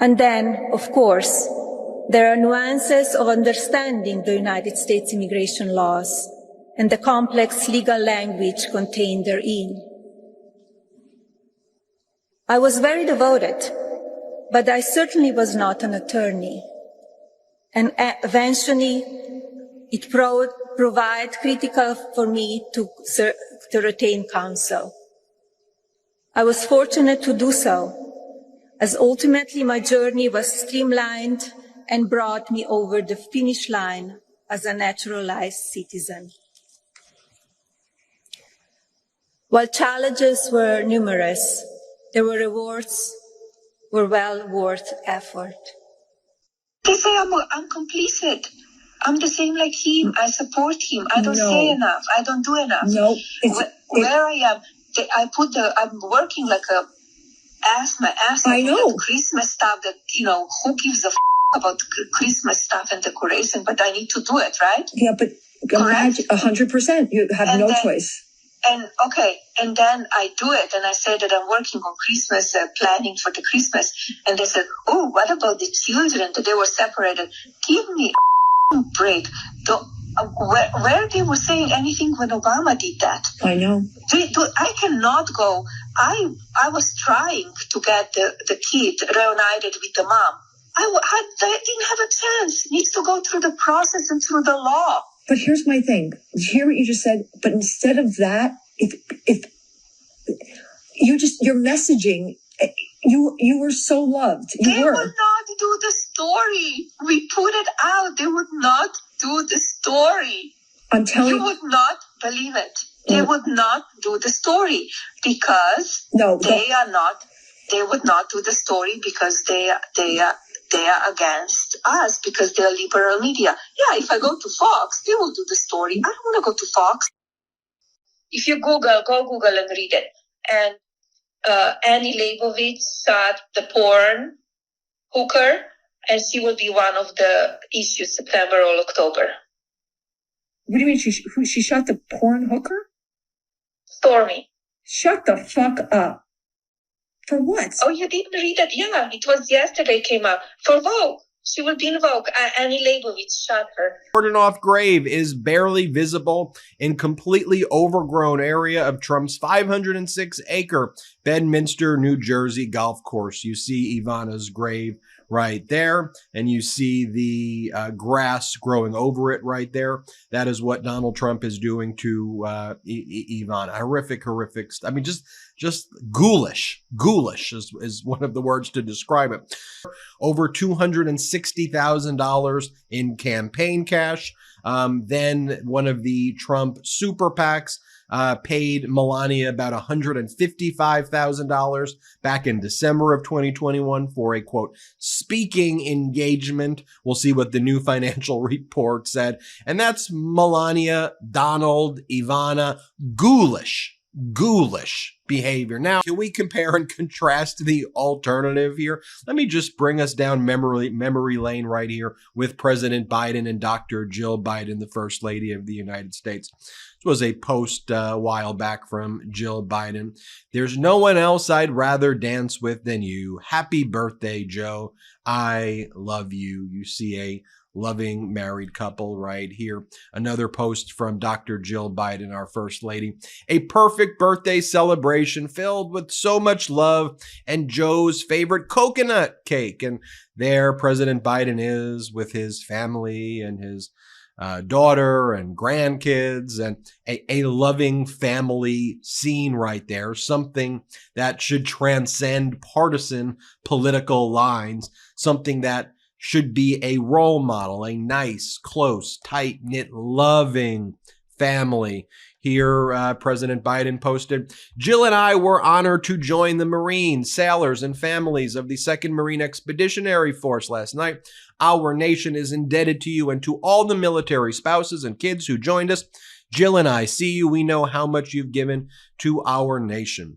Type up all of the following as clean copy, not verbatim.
And then, of course, there are nuances of understanding the United States immigration laws and the complex legal language contained therein. I was very devoted, but I certainly was not an attorney. And eventually, it proved critical for me to retain counsel. I was fortunate to do so, as ultimately my journey was streamlined and brought me over the finish line as a naturalized citizen. While challenges were numerous, there were rewards were well worth effort. They say I'm complicit. I'm the same like him. I support him. I don't say enough. I don't do enough. No, where I am, I'm working like my ass off. I know. Christmas stuff that, who gives a about Christmas stuff and decoration, but I need to do it, right? Yeah, but 100%. You have no choice. And then I do it, and I say that I'm working on Christmas, planning for the Christmas, and they said, oh, what about the children, that they were separated? Give me a break. Where they were saying anything when Obama did that? I know. I cannot go. I was trying to get the kid reunited with the mom. I didn't have a chance. It needs to go through the process and through the law. But here's my thing. Hear what you just said. But instead of that, if your messaging, you were so loved. They would not do the story. We put it out. They would not do the story. I'm telling you. You would not believe it. They would not do the story because they would not do the story because they are against us because they're liberal media. Yeah, if I go to Fox, they will do the story. I don't want to go to Fox. If you go Google and read it. And Annie Leibovitz shot the porn hooker, and she will be one of the issues September or October. What do you mean she shot the porn hooker? Stormy. Shut the fuck up. For what? Oh, you didn't read it? Yeah, it was yesterday came out. For Vogue. She will be in Vogue. Annie Leibovitz shot her. Ordinoff grave is barely visible in completely overgrown area of Trump's 506-acre Bedminster, New Jersey golf course. You see Ivana's grave right there, and you see the grass growing over it right there. That is what Donald Trump is doing to Ivana. Horrific. I mean, just ghoulish. Ghoulish is one of the words to describe it. Over $260,000 in campaign cash. Then one of the Trump super PACs paid Melania about $155,000 back in December of 2021 for a, quote, speaking engagement. We'll see what the new financial report said. And that's Melania, Donald, Ivana, ghoulish behavior. Now, can we compare and contrast the alternative here? Let me just bring us down memory lane right here with President Biden and Dr. Jill Biden, the First Lady of the United States. This was a post a while back from Jill Biden. There's no one else I'd rather dance with than you. Happy birthday, Joe. I love you. You see a loving married couple right here. Another post from Dr. Jill Biden, our First Lady. A perfect birthday celebration filled with so much love and Joe's favorite coconut cake. And there President Biden is with his family and his daughter and grandkids, and a loving family scene right there. Something that should transcend partisan political lines. Something that should be a role model, a nice, close, tight-knit, loving family. Here, President Biden posted, Jill and I were honored to join the Marines, sailors, and families of the 2nd Marine Expeditionary Force last night. Our nation is indebted to you and to all the military spouses and kids who joined us. Jill and I see you. We know how much you've given to our nation.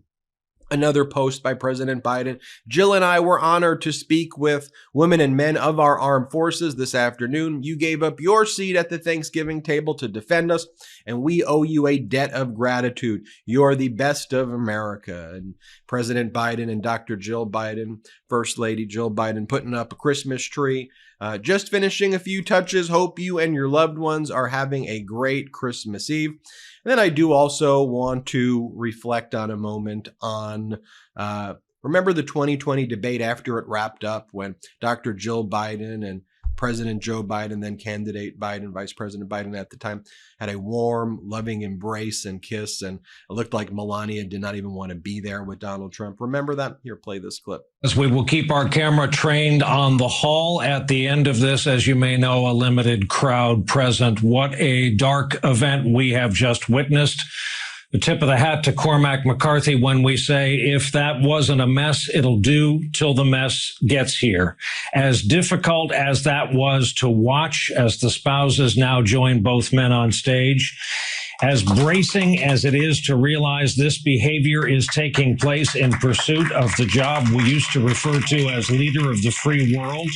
Another post by President Biden. Jill and I were honored to speak with women and men of our armed forces this afternoon. You gave up your seat at the Thanksgiving table to defend us, and we owe you a debt of gratitude. You're the best of America. And President Biden and Dr. Jill Biden, First Lady Jill Biden, putting up a Christmas tree. Just finishing a few touches. Hope you and your loved ones are having a great Christmas Eve. And then I do also want to reflect on a moment on, remember the 2020 debate after it wrapped up when Dr. Jill Biden and President Joe Biden, then candidate Biden, Vice President Biden at the time, had a warm, loving embrace and kiss. And it looked like Melania did not even want to be there with Donald Trump. Remember that? Here, play this clip. As we will keep our camera trained on the hall at the end of this, as you may know, a limited crowd present. What a dark event we have just witnessed. The tip of the hat to Cormac McCarthy when we say, if that wasn't a mess, it'll do till the mess gets here. As difficult as that was to watch as the spouses now join both men on stage, as bracing as it is to realize this behavior is taking place in pursuit of the job we used to refer to as leader of the free world,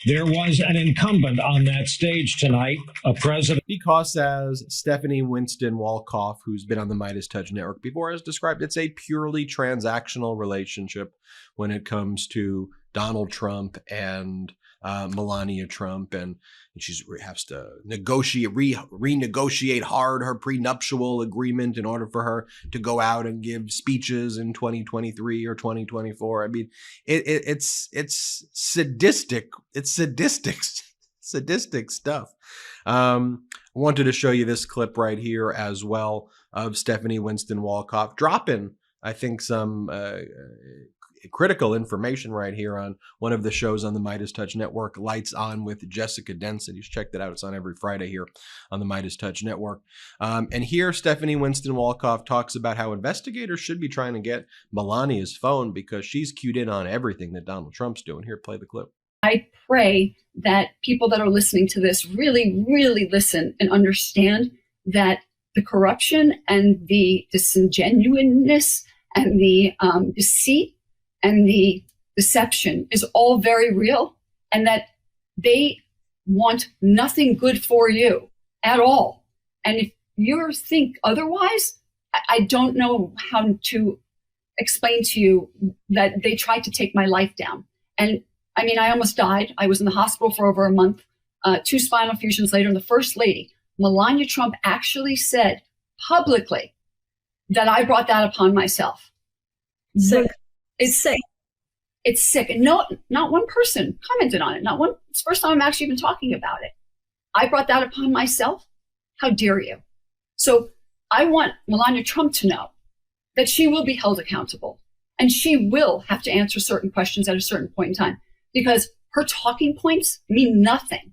there was an incumbent on that stage tonight, a president. Because as Stephanie Winston Wolkoff, who's been on the Midas Touch Network before, has described, it's a purely transactional relationship when it comes to Donald Trump and Melania Trump, and she has to renegotiate hard her prenuptial agreement in order for her to go out and give speeches in 2023 or 2024. I mean, it's sadistic. It's sadistic stuff. I wanted to show you this clip right here as well of Stephanie Winston Wolkoff dropping, I think, some critical information right here on one of the shows on the Midas Touch Network, Lights On with Jessica Denson. You should check that out. It's on every Friday here on the Midas Touch Network. And here Stephanie Winston Wolkoff talks about how investigators should be trying to get Melania's phone because she's cued in on everything that Donald Trump's doing. Here, play the clip. I pray that people that are listening to this really, really listen and understand that the corruption and the disingenuousness and the deceit and the deception is all very real, and that they want nothing good for you at all. And if you think otherwise, I don't know how to explain to you that they tried to take my life down. And I mean, I almost died. I was in the hospital for over a month, 2 spinal fusions later, and the First Lady, Melania Trump, actually said publicly that I brought that upon myself. So it's sick. It's sick. And no, not one person commented on it. Not one. It's the first time I'm actually even talking about it. I brought that upon myself. How dare you? So I want Melania Trump to know that she will be held accountable and she will have to answer certain questions at a certain point in time because her talking points mean nothing,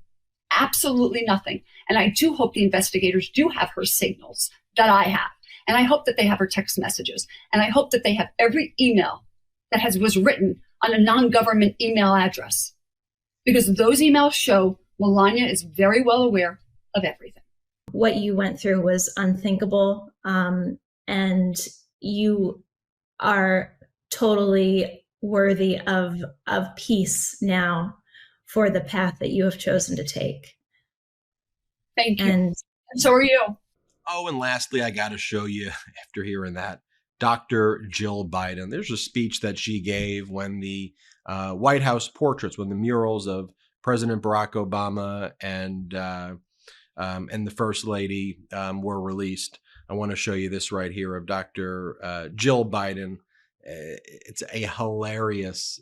absolutely nothing. And I do hope the investigators do have her signals that I have. And I hope that they have her text messages. And I hope that they have every email that was written on a non-government email address, because those emails show Melania is very well aware of everything. What you went through was unthinkable, and you are totally worthy of peace now for the path that you have chosen to take. Thank you. And so are you. Oh, and lastly, I got to show you, after hearing that, Dr. Jill Biden. There's a speech that she gave when the White House portraits, when the murals of President Barack Obama and the First Lady were released. I want to show you this right here of Dr. Jill Biden. It's a hilarious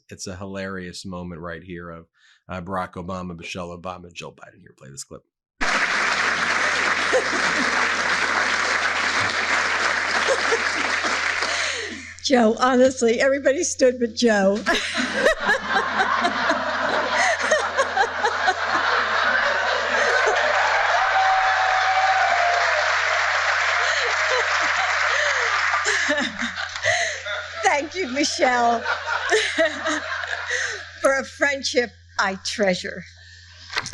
moment right here of Barack Obama, Michelle Obama, Jill Biden. Here, play this clip. Joe, honestly, everybody stood but Joe. Thank you, Michelle, for a friendship I treasure.